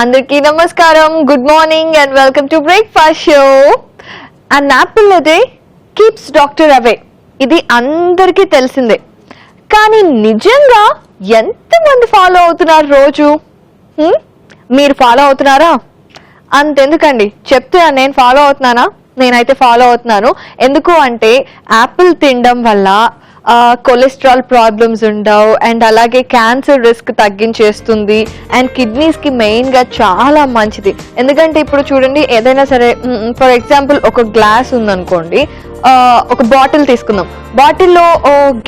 అందరికీ నమస్కారం, good morning and welcome to breakfast show. An apple a day keeps doctor away. ఇది అందరికీ తెలిసిందే. కానీ నిజంగా ఎంతమంది ఫాలో అవుతున్నారు రోజు? మీరు ఫాలో అవుతున్నారా? అంతెందుకండి, చెప్తున్నా నేను ఫాలో అవుతున్నానా? నేనైతే ఫాలో అవుతున్నాను. ఎందుకు అంటే యాపిల్ తినడం వల్ల కొలెస్ట్రాల్ ప్రాబ్లమ్స్ ఉండవు అండ్ అలాగే క్యాన్సర్ రిస్క్ తగ్గించేస్తుంది అండ్ కిడ్నీస్కి మెయిన్గా చాలా మంచిది. ఎందుకంటే ఇప్పుడు చూడండి, ఏదైనా సరే ఫర్ ఎగ్జాంపుల్ ఒక గ్లాస్ ఉందనుకోండి, ఒక బాటిల్ తీసుకుందాం, బాటిల్లో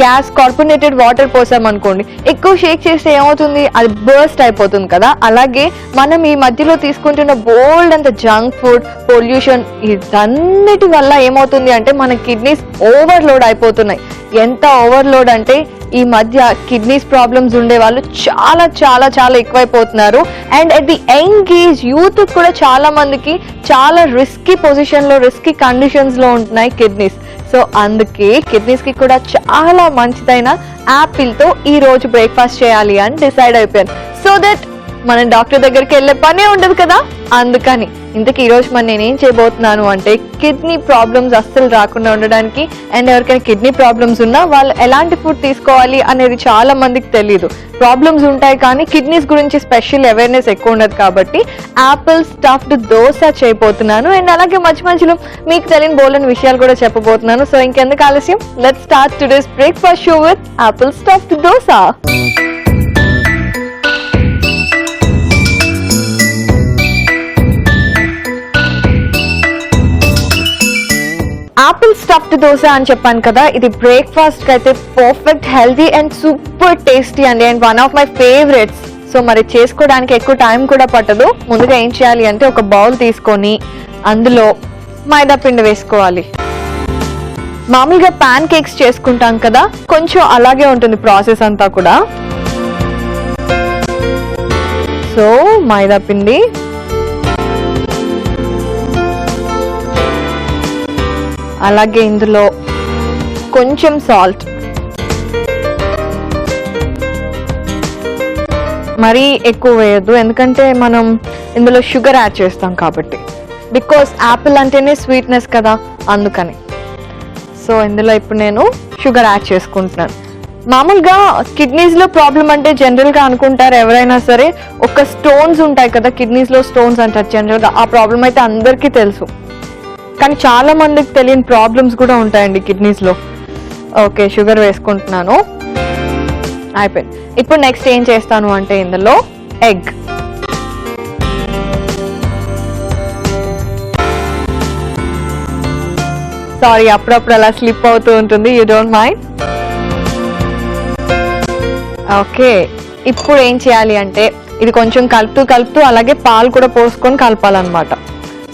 గ్యాస్ కార్బోనేటెడ్ వాటర్ పోసామనుకోండి, ఎక్కువ షేక్ చేస్తే ఏమవుతుంది, అది బర్స్ట్ అయిపోతుంది కదా. అలాగే మనం ఈ మధ్యలో తీసుకుంటున్న బోల్డ్ అంత జంక్ ఫుడ్, పొల్యూషన్, ఇదన్నిటి వల్ల ఏమవుతుంది అంటే మన కిడ్నీస్ ఓవర్లోడ్ అయిపోతున్నాయి. ఎంత ఓవర్లోడ్ అంటే ఈ మధ్య కిడ్నీస్ ప్రాబ్లమ్స్ ఉండే వాళ్ళు చాలా చాలా చాలా ఎక్కువైపోతున్నారు. And at the young age youth కూడా చాలా మందికి చాలా రిస్కీ పొజిషన్లో, రిస్కీ కండిషన్స్లో ఉంటున్నాయి కిడ్నీస్. సో అందుకే కిడ్నీస్కి కూడా చాలా మంచిదైన యాపిల్తో ఈరోజు బ్రేక్ఫాస్ట్ చేయాలి అని డిసైడ్ అయిపోయాను. సో దట్ మనం డాక్టర్ దగ్గరికి వెళ్ళే పనే ఉండదు కదా. అందుకని ఇంతకీ ఈరోజు నేనేం చేయబోతున్నాను అంటే కిడ్నీ ప్రాబ్లమ్స్ అస్సలు రాకుండా ఉండడానికి, అండ్ ఎవరికైనా కిడ్నీ ప్రాబ్లమ్స్ ఉన్నా వాళ్ళు ఎలాంటి ఫుడ్ తీసుకోవాలి అనేది చాలా మందికి తెలియదు. ప్రాబ్లమ్స్ ఉంటాయి కానీ కిడ్నీస్ గురించి స్పెషల్ అవేర్నెస్ ఎక్కువ ఉండదు. కాబట్టి యాపిల్ స్టఫ్డ్ దోస చేయబోతున్నాను. అండ్ అలాగే మధ్య మధ్యలో మీకు తెలియని బోల్డెన్ విషయాలు కూడా చెప్పబోతున్నాను. సో ఇంకెందుకు ఆలస్యం, let's start today's breakfast show with apple stuffed dosa. Apple stuffed dosa అని చెప్పాను కదా, ఇది బ్రేక్ఫాస్ట్ కి అయితే perfect, healthy and super tasty అండి, and one of my favourites. So మరి చేసుకోవడానికి ఎక్కువ టైం కూడా పట్టదు. ముందుగా ఏం చేయాలి అంటే ఒక బౌల్ తీసుకొని అందులో మైదా పిండి వేసుకోవాలి. మామూలుగా ప్యాన్ కేక్స్ చేసుకుంటాం కదా, కొంచెం అలాగే ఉంటుంది ప్రాసెస్ అంతా కూడా. సో మైదా పిండి, అలాగే ఇందులో కొంచెం సాల్ట్, మరీ ఎక్కువ వేయద్దు ఎందుకంటే మనం ఇందులో షుగర్ యాడ్ చేస్తాం కాబట్టి, బికాస్ యాపిల్ అంటేనే స్వీట్నెస్ కదా, అందుకని. సో ఇందులో ఇప్పుడు నేను షుగర్ యాడ్ చేసుకుంటున్నాను. మామూలుగా కిడ్నీస్లో ప్రాబ్లం అంటే జనరల్గా అనుకుంటారు ఎవరైనా సరే, ఒక స్టోన్స్ ఉంటాయి కదా కిడ్నీస్లో, స్టోన్స్ అంటారు జనరల్గా. ఆ ప్రాబ్లం అయితే అందరికీ తెలుసు, కానీ చాలా మందికి తెలియని ప్రాబ్లమ్స్ కూడా ఉంటాయండి కిడ్నీస్లో. ఓకే, షుగర్ వేసుకుంటున్నాను, అయిపోయింది. ఇప్పుడు నెక్స్ట్ ఏం చేస్తాను అంటే ఇందులో ఎగ్, సారీ అప్పుడప్పుడు అలా స్లిప్ అవుతూ ఉంటుంది, యూ డోంట్ మైండ్. ఓకే, ఇప్పుడు ఏం చేయాలి అంటే ఇది కొంచెం కలుపుతూ అలాగే పాలు కూడా పోసుకొని కలపాలన్నమాట.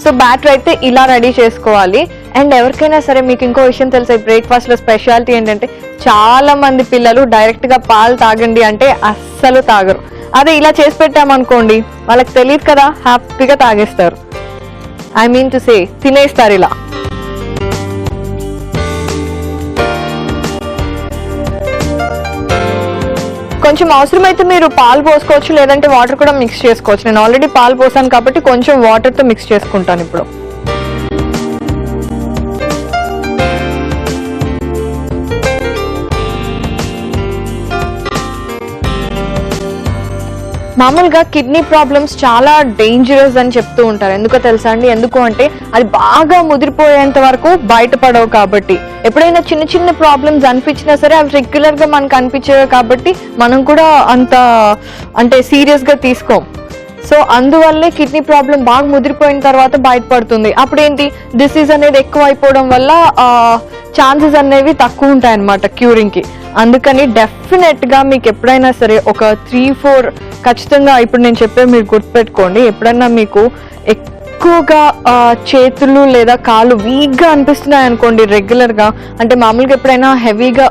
సో బ్యాటర్ అయితే ఇలా రెడీ చేసుకోవాలి. అండ్ ఎవరికైనా సరే మీకు ఇంకో విషయం తెలుసా, బ్రేక్ఫాస్ట్లో స్పెషాలిటీ ఏంటంటే చాలా మంది పిల్లలు డైరెక్ట్గా పాలు తాగండి అంటే అస్సలు తాగరు. అదే ఇలా చేసి పెట్టామనుకోండి, వాళ్ళకి తెలియదు కదా, హ్యాపీగా తాగేస్తారు. ఐ మీన్ టు సే తినేస్తారు ఇలా. కొంచెం అవసరమైతే మీరు పాలు పోసుకోవచ్చు, లేదంటే వాటర్ కూడా మిక్స్ చేసుకోవచ్చు. నేను ఆల్రెడీ పాలు పోసాను కాబట్టి కొంచెం వాటర్తో మిక్స్ చేసుకుంటాను ఇప్పుడు. మామూలుగా కిడ్నీ ప్రాబ్లమ్స్ చాలా డేంజరస్ అని చెప్తూ ఉంటారు. ఎందుకో తెలుసా అండి? ఎందుకు అంటే అది బాగా ముదిరిపోయేంత వరకు బయటపడవు కాబట్టి. ఎప్పుడైనా చిన్న చిన్న ప్రాబ్లమ్స్ అనిపించినా సరే అవి రెగ్యులర్గా మనకు అనిపించేవి కాబట్టి మనం కూడా అంత అంటే సీరియస్గా తీసుకోం. సో అందువల్లే కిడ్నీ ప్రాబ్లం బాగా ముదిరిపోయిన తర్వాత బయటపడుతుంది. అప్పుడేంటి, డిసీజ్ అనేది ఎక్కువ అయిపోవడం వల్ల ఛాన్సెస్ అనేవి తక్కువ ఉంటాయి అన్నమాట క్యూరింగ్కి. అందుకని డెఫినెట్గా మీకు ఎప్పుడైనా సరే ఒక 3-4 ఖచ్చితంగా ఇప్పుడు నేను చెప్పే మీరు గుర్తుపెట్టుకోండి. ఎప్పుడైనా మీకు ఎక్కువగా చేతులు లేదా కాళ్ళు వీక్గా అనిపిస్తున్నాయి అనుకోండి రెగ్యులర్గా, అంటే మామూలుగా ఎప్పుడైనా హెవీగా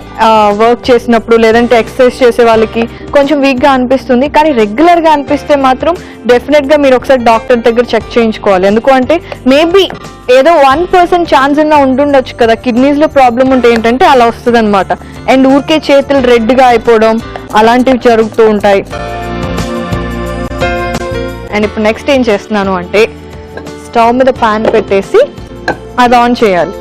వర్క్ చేసినప్పుడు లేదంటే ఎక్సర్సైజ్ చేసే వాళ్ళకి కొంచెం వీక్గా అనిపిస్తుంది, కానీ రెగ్యులర్గా అనిపిస్తే మాత్రం డెఫినెట్గా మీరు ఒకసారి డాక్టర్ దగ్గర చెక్ చేయించుకోవాలి. ఎందుకు అంటే మేబీ ఏదో 1% ఛాన్స్ అన్నా ఉంటుండొచ్చు కదా. కిడ్నీస్లో ప్రాబ్లం ఉంటే ఏంటంటే అలా వస్తుంది అనమాట. అండ్ ఊరికే చేతులు రెడ్గా అయిపోవడం అలాంటివి జరుగుతూ ఉంటాయి. అండ్ ఇప్పుడు నెక్స్ట్ ఏం చేస్తున్నాను అంటే స్టవ్ మీద పాన్ పెట్టేసి అది ఆన్ చేయాలి.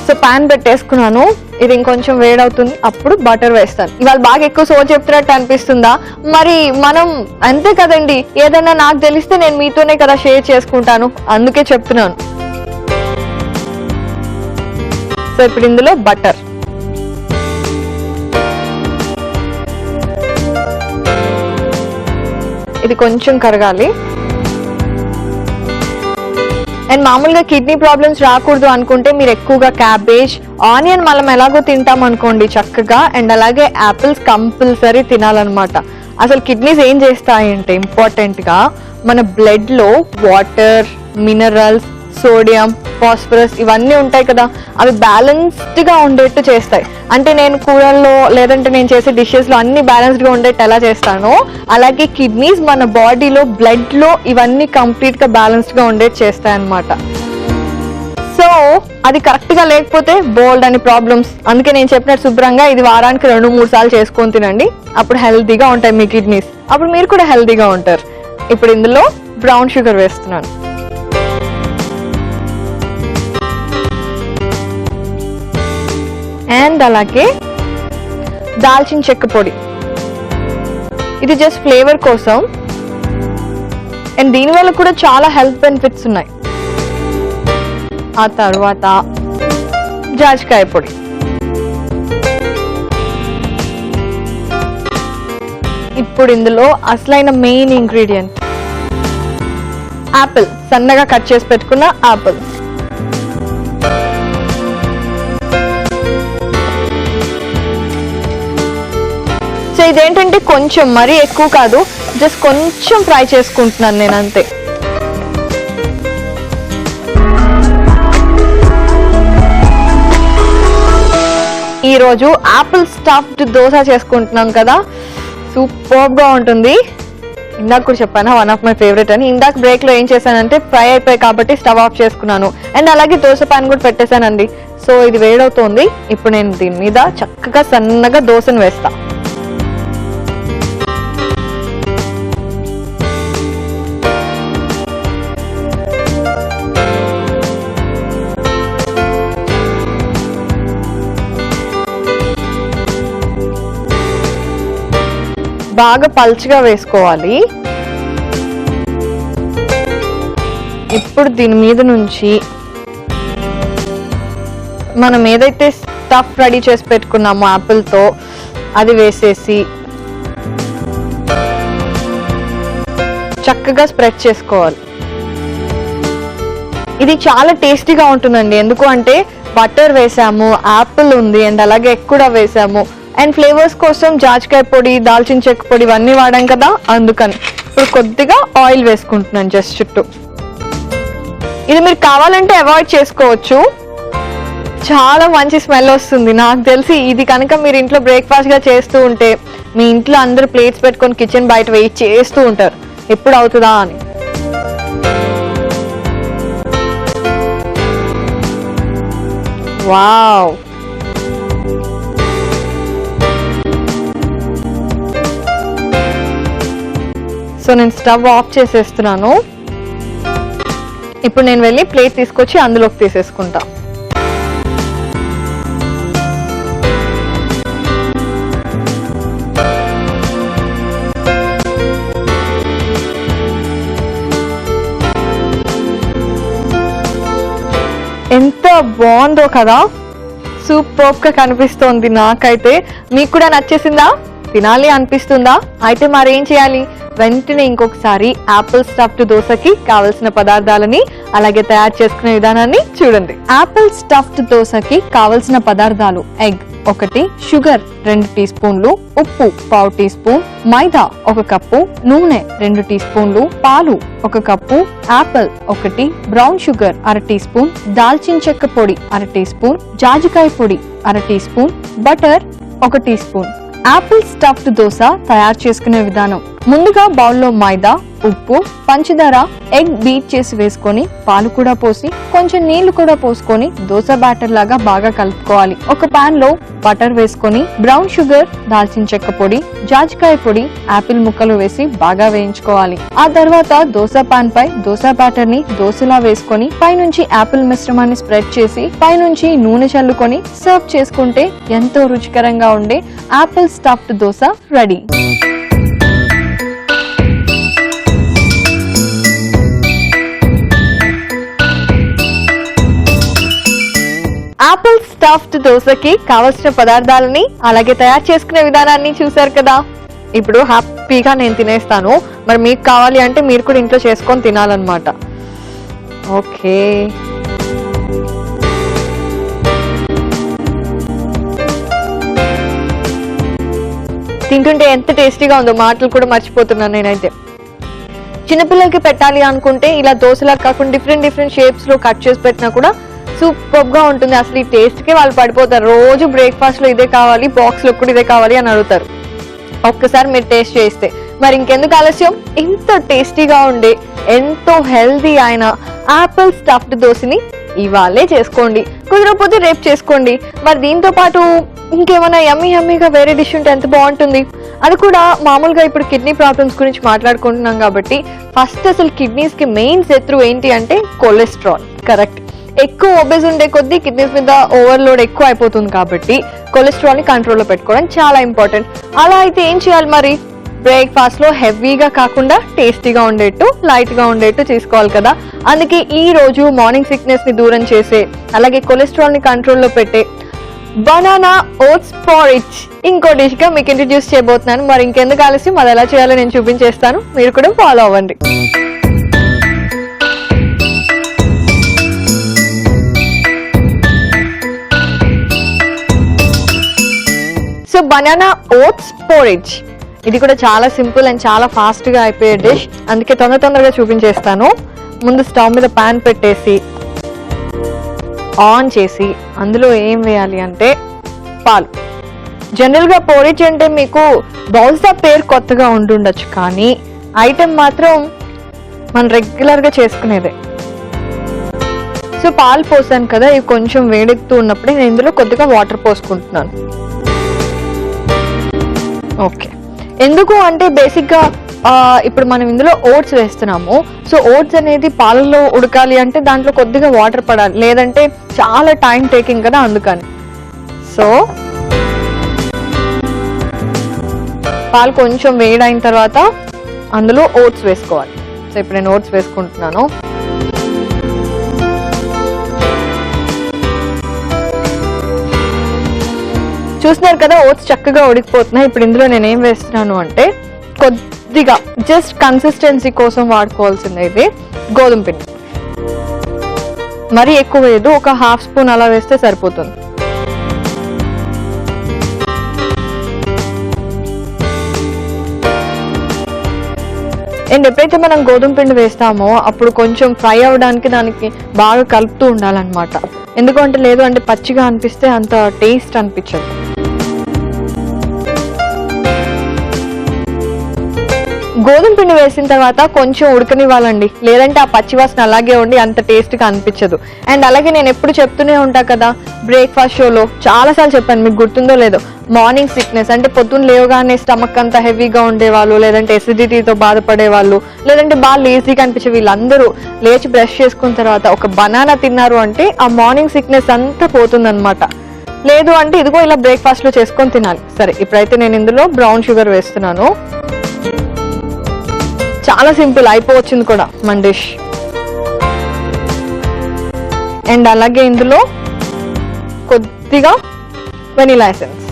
సో పాన్ పెట్టేసుకున్నాను, ఇది ఇంకొంచెం వేడవుతుంది, అప్పుడు బటర్ వేస్తాను. ఇవాళ బాగా ఎక్కువ సో చెప్తున్నట్టు అనిపిస్తుందా? మరి మనం అంతే కదండి, ఏదైనా నాకు తెలిస్తే నేను మీతోనే కదా షేర్ చేసుకుంటాను, అందుకే చెప్తున్నాను. సో ఇప్పుడు ఇందులో బటర్, ఇది కొంచెం కరగాలి. అండ్ మామూలుగా కిడ్నీ ప్రాబ్లమ్స్ రాకూడదు అనుకుంటే మీరు ఎక్కువగా క్యాబేజ్, ఆనియన్ మనం ఎలాగో తింటాం అనుకోండి చక్కగా, అండ్ అలాగే యాపిల్స్ కంపల్సరీ తినాలన్నమాట. అసలు కిడ్నీస్ ఏం చేస్తాయి అంటే ఇంపార్టెంట్ గా మన బ్లడ్ లో వాటర్, మినరల్స్, సోడియం, ఫాస్ఫరస్ ఇవన్నీ ఉంటాయి కదా, అవి బ్యాలెన్స్డ్ గా ఉండేట్టు చేస్తాయి. అంటే నేను కూరల్లో లేదంటే నేను చేసే డిషెస్ లో అన్ని బ్యాలెన్స్డ్ గా ఉండేట్టు ఎలా చేస్తానో, అలాగే కిడ్నీస్ మన బాడీలో బ్లడ్ లో ఇవన్నీ కంప్లీట్ గా బ్యాలెన్స్డ్ గా ఉండేట్టు చేస్తాయి అన్నమాట. సో అది కరెక్ట్ గా లేకపోతే బోల్డ్ అని ప్రాబ్లమ్స్. అందుకే నేను చెప్పినట్టు శుభ్రంగా ఇది వారానికి 2-3 సార్లు చేసుకొని తినండి, అప్పుడు హెల్తీగా ఉంటాయి మీ కిడ్నీస్, అప్పుడు మీరు కూడా హెల్తీగా ఉంటారు. ఇప్పుడు ఇందులో బ్రౌన్ షుగర్ వేస్తున్నాను. అండ్ అలాగే దాల్చిన చెక్క పొడి, ఇది జస్ట్ ఫ్లేవర్ కోసం, అండ్ దీనివల్ల కూడా చాలా హెల్త్ బెనిఫిట్స్ ఉన్నాయి. ఆ తర్వాత జాజికాయ పొడి, ఇప్పుడు ఇందులో అసలైన మెయిన్ ఇంగ్రీడియంట్ యాపిల్, సన్నగా కట్ చేసి పెట్టుకున్న యాపిల్. సో ఇదేంటంటే కొంచెం మరీ ఎక్కువ కాదు, జస్ట్ కొంచెం ఫ్రై చేసుకుంటున్నాను నేను అంతే. ఈరోజు యాపిల్ స్టఫ్డ్ దోశ చేసుకుంటున్నాం కదా, సూపర్ గా ఉంటుంది. ఇందాక కూడా చెప్పాను వన్ ఆఫ్ మై ఫేవరెట్ అని. ఇందాక బ్రేక్ లో ఏం చేశానంటే ఫ్రై అయిపోయాయి కాబట్టి స్టవ్ ఆఫ్ చేసుకున్నాను, అండ్ అలాగే దోశ పాన్ కూడా పెట్టేశానండి. సో ఇది వేడవుతోంది, ఇప్పుడు నేను దీని మీద చక్కగా సన్నగా దోశను వేస్తా. బాగా పల్చగా వేసుకోవాలి. ఇప్పుడు దీని మీద నుంచి మనం ఏదైతే స్టఫ్ రెడీ చేసి పెట్టుకున్నామో యాపిల్తో అది వేసేసి చక్కగా స్ప్రెడ్ చేసుకోవాలి. ఇది చాలా టేస్టీగా ఉంటుందండి, ఎందుకు అంటే బటర్ వేసాము, యాపిల్ ఉంది, అండ్ అలాగే ఎగ్ కూడా వేసాము, అండ్ ఫ్లేవర్స్ కోసం జాజికాయ పొడి, దాల్చిన చెక్క పొడి ఇవన్నీ వాడాం కదా, అందుకని. ఇప్పుడు కొద్దిగా ఆయిల్ వేసుకుంటున్నాను జస్ట్ చుట్టూ. ఇది మీరు కావాలంటే అవాయిడ్ చేసుకోవచ్చు, చాలా మంచి స్మెల్ వస్తుంది. నాకు తెలిసి ఇది కనుక మీరు ఇంట్లో బ్రేక్ఫాస్ట్ గా చేస్తూ ఉంటే మీ ఇంట్లో అందరూ ప్లేట్స్ పెట్టుకొని కిచెన్ బయట వెయిట్ చేస్తూ ఉంటారు ఎప్పుడు అవుతుందా అని. వావ్, సో నేను స్టవ్ ఆఫ్ చేసేస్తున్నాను. ఇప్పుడు నేను వెళ్ళి ప్లేట్ తీసుకొచ్చి అందులోకి తీసేసుకుంటా. ఎంత బాగుందో కదా, సూపర్ గా కనిపిస్తోంది నాకైతే. మీకు కూడా నచ్చేసిందా? తినాలి అనిపిస్తుందా? అయితే మరేం చేయాలి, వెంటనే ఇంకొకసారి యాపిల్ స్టఫ్డ్ దోశకి కావలసిన పదార్థాలని అలాగే తయారు చేసుకునే విధానాన్ని చూడండి. యాపిల్ స్టఫ్డ్ దోశకి కావలసిన పదార్థాలు: ఎగ్ 1, షుగర్ 2 టీ స్పూన్లు, ఉప్పు 1/2 టీ స్పూన్, మైదా 1 కప్పు, నూనె 2 టీ స్పూన్లు, పాలు 1 cup, apple 1, brown sugar 1/2 teaspoon, దాల్చిన చెక్క పొడి 1/2 టీ స్పూన్, జాజికాయ పొడి 1/2 teaspoon, butter 1 teaspoon. Apple stuffed dosa తయారు చేసుకునే విధానం: ముందుగా బౌల్లో మైదా, ఉప్పు, పంచదార, ఎగ్ బీట్ చేసి వేసుకొని పాలు కూడా పోసి కొంచెం నీళ్లు కూడా పోసుకొని దోశ బ్యాటర్ లాగా బాగా కలుపుకోవాలి. ఒక పాన్ లో బటర్ వేసుకొని బ్రౌన్ షుగర్, దాల్చిన చెక్క పొడి, జాజికాయ పొడి, ఆపిల్ ముక్కలు వేసి బాగా వేయించుకోవాలి. ఆ తర్వాత దోశ పాన్ పై దోశ బ్యాటర్ ని దోశలా వేసుకొని పైనుంచి ఆపిల్ మిశ్రమాన్ని స్ప్రెడ్ చేసి పైనుంచి నూనె చల్లుకొని సర్వ్ చేసుకుంటే ఎంతో రుచికరంగా ఉండే apple stuffed dosa ready. Apple stuffed దోశకి కావలసిన పదార్థాలని అలాగే తయారు చేసుకునే విధానాన్ని చూసారు కదా. ఇప్పుడు హ్యాపీగా నేను తినేస్తాను. మరి మీకు కావాలి అంటే మీరు కూడా ఇంట్లో చేసుకొని తినాలన్నమాట. ఓకే, తింటుంటే ఎంత టేస్టీగా ఉందో మాటలు కూడా మర్చిపోతున్నాను నేనైతే. చిన్నపిల్లలకి పెట్టాలి అనుకుంటే ఇలా దోశలా కాకుండా డిఫరెంట్ షేప్స్ లో కట్ చేసి పెట్టినా కూడా సూపర్ గా ఉంటుంది. అసలు ఈ టేస్ట్ కి వాళ్ళు పడిపోతారు. రోజు బ్రేక్ఫాస్ట్ లో ఇదే కావాలి, బాక్స్ లో కూడా ఇదే కావాలి అని అడుగుతారు. ఒక్కసారి మీరు టేస్ట్ చేస్తే మరి ఇంకెందుకు ఆలస్యం, ఇంత టేస్టీగా ఉండే ఎంతో హెల్దీ అయిన ఆపిల్ స్టఫ్డ్ దోశని ఇవాళే చేసుకోండి. కుదరకపోతే రేపు చేసుకోండి. మరి దీంతో పాటు ఇంకేమైనా యమ్మీగా వేరే డిష్ ఉంటే ఎంత బాగుంటుంది. అది కూడా మామూలుగా ఇప్పుడు కిడ్నీ ప్రాబ్లమ్స్ గురించి మాట్లాడుకుంటున్నాం కాబట్టి ఫస్ట్ అసలు కిడ్నీస్ కి మెయిన్ శత్రువు ఏంటి అంటే కొలెస్ట్రాల్. కరెక్ట్. ఎక్కువ ఒబేస్ ఉండే కొద్దీ కిడ్నీస్ మీద ఓవర్లోడ్ ఎక్కువ అయిపోతుంది కాబట్టి కొలెస్ట్రాల్ ని కంట్రోల్లో పెట్టుకోవడం చాలా ఇంపార్టెంట్. అలా అయితే ఏం చేయాలి మరి? బ్రేక్ఫాస్ట్ లో హెవీగా కాకుండా టేస్టీగా ఉండేట్టు, లైట్ గా ఉండేట్టు చేసుకోవాలి కదా. అందుకే ఈ రోజు మార్నింగ్ సిక్నెస్ ని దూరం చేసే అలాగే కొలెస్ట్రాల్ ని కంట్రోల్లో పెట్టే బనానా ఓట్స్ పోరిజ్ ఇంకో డిష్ గా మీకు ఇంట్రడ్యూస్ చేయబోతున్నాను. మరి ఇంకెందుకు ఆలస్యం, అది ఎలా చేయాలో నేను చూపించేస్తాను. మీరు కూడా ఫాలో అవ్వండి. సో బనానా ఓట్స్ పోరిజ్ ఇది కూడా చాలా సింపుల్ అండ్ చాలా ఫాస్ట్ గా అయిపోయే డిష్. అందుకే తొందరగా చూపించేస్తాను. ముందు స్టవ్ మీద పాన్ పెట్టేసి ఆన్ చేసి అందులో ఏం వేయాలి అంటే పాలు. జనరల్ గా పోరిజ్ అంటే మీకు బహుశా పేరు కొత్తగా ఉండుండొచ్చు, కానీ ఐటెం మాత్రం మనం రెగ్యులర్ గా చేసుకునేదే. సో పాలు పోసాను కదా, ఇవి కొంచెం వేడెక్కుతూ ఉన్నప్పుడే నేను ఇందులో కొద్దిగా వాటర్ పోసుకుంటున్నాను. ఓకే, ఎందుకు అంటే బేసిక్ గా ఇప్పుడు మనం ఇందులో ఓట్స్ వేస్తున్నాము. సో ఓట్స్ అనేది పాలలో ఉడకాలి అంటే దాంట్లో కొద్దిగా వాటర్ పడాలి, లేదంటే చాలా టైం టేకింగ్ కదా, అందుకని. సో పాలు కొంచెం వేడైన తర్వాత అందులో ఓట్స్ వేసుకోవాలి. సో ఇప్పుడు నేను ఓట్స్ వేసుకుంటున్నాను. చూస్తున్నారు కదా, ఓట్స్ చక్కగా ఉడికిపోతున్నాయి. ఇప్పుడు ఇందులో నేను ఏం వేస్తున్నాను అంటే కొద్దిగా జస్ట్ కన్సిస్టెన్సీ కోసం వాడుకోవాల్సింది ఇది గోధుమ పిండి. మరీ ఎక్కువ వేయదు, ఒక హాఫ్ స్పూన్ అలా వేస్తే సరిపోతుంది. అండ్ ఎప్పుడైతే మనం గోధుమ పిండి వేస్తామో అప్పుడు కొంచెం ఫ్రై అవ్వడానికి దానికి బాగా కలుపుతూ ఉండాలన్నమాట. ఎందుకంటే లేదు అంటే పచ్చిగా అనిపిస్తే అంత టేస్ట్ అనిపించదు. గోధుమ పిండి వేసిన తర్వాత కొంచెం ఉడకనివ్వాలండి, లేదంటే ఆ పచ్చివాసన అలాగే ఉండి అంత టేస్ట్గా అనిపించదు. అండ్ అలాగే నేను ఎప్పుడు చెప్తూనే ఉంటా కదా, బ్రేక్ఫాస్ట్ షోలో చాలాసార్లు చెప్పాను, మీకు గుర్తుందో లేదో, మార్నింగ్ సిక్నెస్ అంటే పొద్దున్న లేవగానే స్టమక్ అంతా హెవీగా ఉండేవాళ్ళు, లేదంటే ఎసిడిటీతో బాధపడే వాళ్ళు, లేదంటే బాగా లేజీగా అనిపించే వీళ్ళందరూ లేచి బ్రష్ చేసుకున్న తర్వాత ఒక బనానా తిన్నారు అంటే ఆ మార్నింగ్ సిక్నెస్ అంతా పోతుందన్నమాట. లేదు అంటే ఇదిగో ఇలా బ్రేక్ఫాస్ట్ లో చేసుకొని తినాలి. సరే, ఇప్పుడైతే నేను ఇందులో బ్రౌన్ షుగర్ వేస్తున్నాను. చాలా సింపుల్, అయిపోవచ్చింది కూడా మన డిష్. అండ్ అలాగే ఇందులో కొద్దిగా వెనిలా ఎసెన్స్,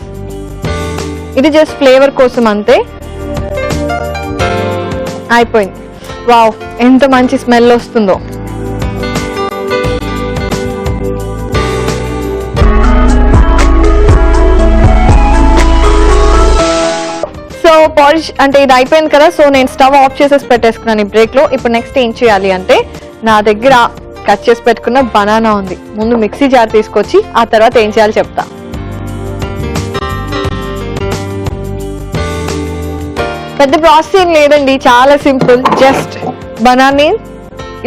ఇది జస్ట్ ఫ్లేవర్ కోసం అంతే. అయిపోయింది. వావ్, ఎంత మంచి స్మెల్ వస్తుందో. సో పాలిష్ అంటే ఇది అయిపోయింది కదా. సో నేను స్టవ్ ఆఫ్ చేసేసి పెట్టేసుకున్నాను ఈ బ్రేక్ లో. ఇప్పుడు నెక్స్ట్ ఏం చేయాలి అంటే, నా దగ్గర కట్ చేసి పెట్టుకున్న బనానా ఉంది. ముందు మిక్సీ జార్ తీసుకొచ్చి ఆ తర్వాత ఏం చేయాలో చెప్తా. పెద్ద ప్రాసెస్ ఏం లేదండి, చాలా సింపుల్. జస్ట్ బనానాని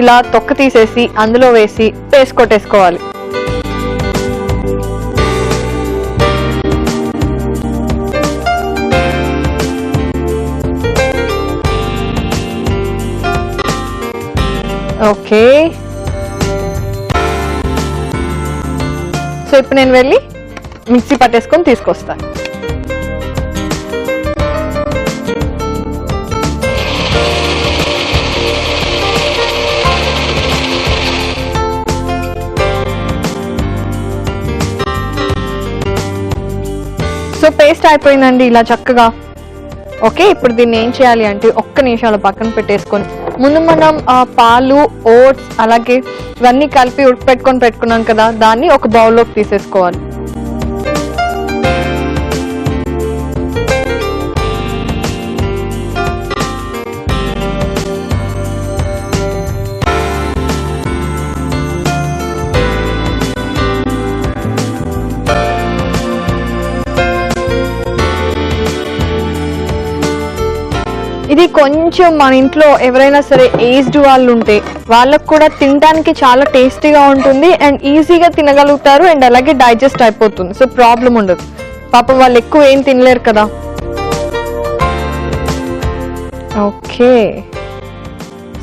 ఇలా తొక్క తీసేసి అందులో వేసి పేస్ట్ కొట్టేసుకోవాలి. ఓకే, సో ఇప్పుడు నేను వెళ్ళి మిక్సీ పట్టేసుకొని తీసుకొస్తాను. సో పేస్ట్ అయిపోయిందండి ఇలా చక్కగా. ఓకే, ఇప్పుడు దీన్ని ఏం చేయాలి అంటే ఒక్క నిమిషాలు పక్కన పెట్టేసుకొని ముందు మనం పాలు, ఓట్స్ అలాగే ఇవన్నీ కలిపి పెట్టుకున్నాం కదా, దాన్ని ఒక బౌల్లోకి తీసేసుకోవాలి. ఇది కొంచెం మన ఇంట్లో ఎవరైనా సరే ఏజ్డ్ వాళ్ళు ఉంటే వాళ్ళకు కూడా తినడానికి చాలా టేస్టీగా ఉంటుంది అండ్ ఈజీగా తినగలుగుతారు అండ్ అలాగే డైజెస్ట్ అయిపోతుంది. సో ప్రాబ్లం ఉండదు. పాపం వాళ్ళు ఎక్కువ ఏం తినలేరు కదా. ఓకే,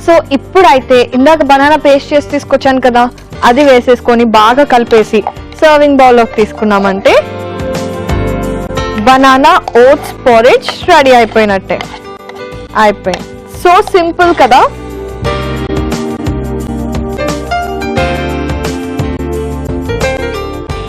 సో ఇప్పుడైతే ఇందాక బనానా పేస్ట్ చేసి తీసుకొచ్చాను కదా, అది వేసేసుకొని బాగా కలిపేసి సర్వింగ్ బౌల్లోకి తీసుకున్నామంటే బనానా ఓట్స్ పోరిజ్ రెడీ అయిపోయినట్టే. అయిపోయింది. సో సింపుల్ కదా.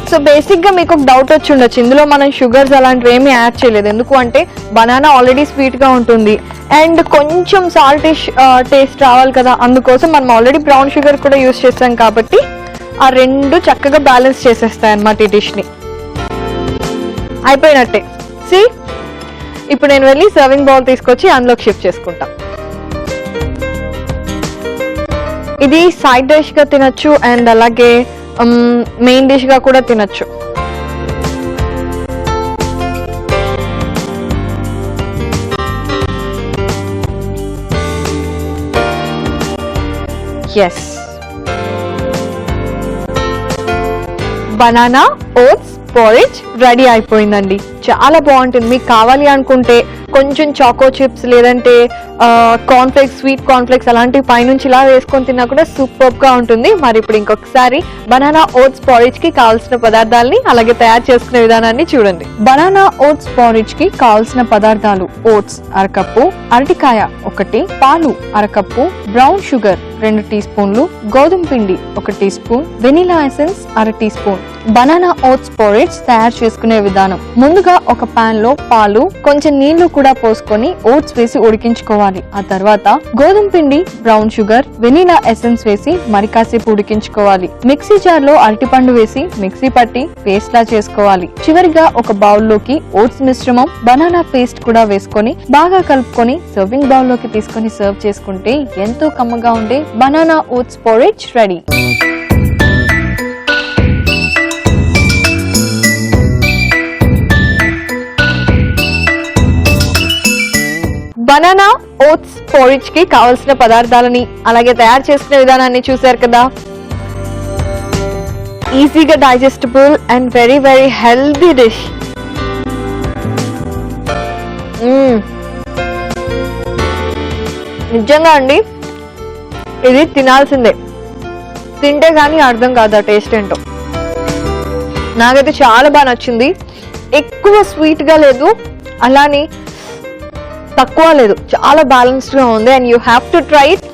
సో బేసిక్ గా మీకు ఒక డౌట్ వచ్చి ఉండొచ్చు, ఇందులో మనం షుగర్స్ అలాంటివి ఏమీ యాడ్ చేయలేదు. ఎందుకు అంటే బనానా ఆల్రెడీ స్వీట్ గా ఉంటుంది అండ్ కొంచెం సాల్టిష్ టేస్ట్ రావాలి కదా, అందుకోసం మనం ఆల్రెడీ బ్రౌన్ షుగర్ కూడా యూజ్ చేస్తాం కాబట్టి ఆ రెండు చక్కగా బ్యాలెన్స్ చేసేస్తాయి అన్నమాట ఈ డిష్ ని. అయిపోయినట్టే. సి, ఇప్పుడు నేను వెళ్ళి సర్వింగ్ బౌల్ తీసుకొచ్చి అందులోకి షిఫ్ట్ చేసుకుంటా. ఇది సైడ్ డిష్ గా తినొచ్చు అండ్ అలాగే మెయిన్ డిష్ గా కూడా తినొచ్చు. Yes, banana oats porridge ready అయిపోయిందండి. చాలా బాగుంటుంది. మీకు కావాలి అనుకుంటే కొంచెం చాకో చిప్స్ లేదంటే కార్న్ఫ్లేక్స్, స్వీట్ కార్న్ఫ్లేక్స్ అలాంటివి పైనుంచి ఇలా వేసుకొని తిన్నా కూడా సూపర్ గా ఉంటుంది. మరి ఇప్పుడు ఇంకొకసారి బనానా ఓట్స్ పోరిజ్ కి కావాల్సిన పదార్థాలని అలాగే తయారు చేసుకునే విధానాన్ని చూడండి. బనానా ఓట్స్ పోరిజ్ కి కావాల్సిన పదార్థాలు: ఓట్స్ అరకప్పు, అరటికాయ 1, పాలు అరకప్పు, బ్రౌన్ షుగర్ 2 టీ స్పూన్లు, గోధుమ పిండి 1 teaspoon, vanilla essence 1/2 teaspoon. Banana oats porridge తయారు చేసుకునే విధానం: ముందుగా ఒక పాన్ లో పాలు, కొంచెం నీళ్లు కూడా పోసుకొని ఓట్స్ వేసి ఉడికించుకోవాలి. ఆ తర్వాత గోధుమ పిండి, బ్రౌన్ షుగర్, వెనిలా ఎసెన్స్ వేసి మరి కాసేపు ఉడికించుకోవాలి. మిక్సీ జార్ లో అరటిపండు వేసి మిక్సీ పట్టి పేస్ట్ లా చేసుకోవాలి. చివరిగా ఒక బౌల్ లోకి ఓట్స్ మిశ్రమం, బనానా పేస్ట్ కూడా వేసుకొని బాగా కలుపుకొని సర్వింగ్ బౌల్ లోకి తీసుకొని సర్వ్ చేసుకుంటే ఎంతో కమ్మగా ఉండే banana oats porridge ready. Banana oats porridge కి కావాల్సిన పదార్థాలని అలాగే తయారు చేసుకునే విధానాన్ని చూశారు కదా. ఈజీగా digestible and very very healthy dish. నిజంగా అండి ఇది తినాల్సిందే, తింటే కానీ అర్థం కాదు ఆ టేస్ట్ ఏంటో. నాకైతే చాలా బాగా నచ్చింది. ఎక్కువ స్వీట్ గా లేదు, అలానే తక్కువ లేదు, చాలా బ్యాలెన్స్డ్ గా ఉంది and you have to try it.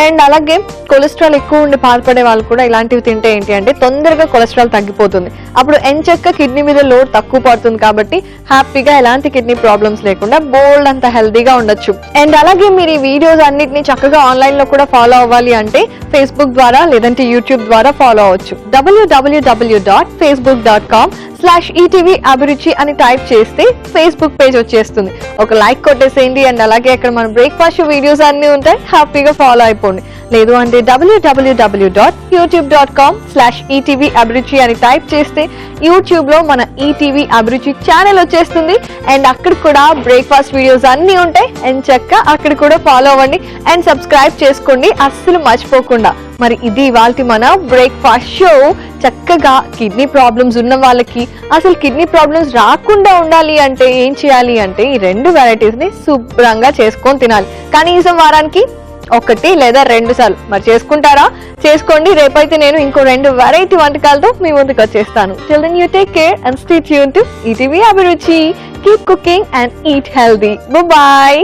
And అలాగే కొలెస్ట్రాల్ ఎక్కువ ఉండి బాధపడే వాళ్ళు కూడా ఇలాంటివి తింటే ఏంటి అంటే తొందరగా కొలెస్ట్రాల్ తగ్గిపోతుంది. అప్పుడు ఎంచక్క కిడ్నీ మీద లోడ్ తక్కువ పడుతుంది కాబట్టి హ్యాపీగా ఎలాంటి కిడ్నీ ప్రాబ్లమ్స్ లేకుండా బోల్డ్ అంత హెల్దీగా ఉండొచ్చు. అండ్ అలాగే మీరు ఈ వీడియోస్ అన్నిటిని చక్కగా ఆన్లైన్ లో కూడా ఫాలో అవ్వాలి అంటే ఫేస్బుక్ ద్వారా లేదంటే యూట్యూబ్ ద్వారా ఫాలో అవ్వచ్చు. www.facebook.com/ETV అభిరుచి అని టైప్ చేస్తే ఫేస్బుక్ పేజ్ వచ్చేస్తుంది. ఒక లైక్ కొట్టేసేయండి అండ్ అలాగే అక్కడ మన బ్రేక్ఫాస్ట్ వీడియోస్ అన్ని ఉంటాయి, హ్యాపీగా ఫాలో అయిపోండి. లేదు అంటే www.youtube.com/ETV అభిరుచి అని టైప్ చేస్తే యూట్యూబ్ లో మన ఈటీవీ అభిరుచి ఛానల్ వచ్చేస్తుంది. అండ్ అక్కడ కూడా బ్రేక్ఫాస్ట్ వీడియోస్ అన్ని ఉంటాయి. అండ్ చక్కగా అక్కడ కూడా ఫాలో అవ్వండి అండ్ సబ్స్క్రైబ్ చేసుకోండి అస్సలు మర్చిపోకుండా. మరి ఇది ఇవాల్టి మన బ్రేక్ఫాస్ట్ షో. చక్కగా కిడ్నీ ప్రాబ్లమ్స్ ఉన్న వాళ్ళకి అసలు కిడ్నీ ప్రాబ్లమ్స్ రాకుండా ఉండాలి అంటే ఏం చేయాలి అంటే ఈ 2 వెరైటీస్ ని శుభ్రంగా చేసుకొని తినాలి. కనీసం వారానికి 1 లేదా 2 సార్లు. మరి చేసుకుంటారా? చేసుకోండి. రేపైతే నేను ఇంకో 2 వెరైటీ వంటకాలతో మీ ముందుకు వచ్చేస్తాను. Till then you take care and stay tuned to ETV అభిరుచి. Keep cooking and eat healthy. Bye bye.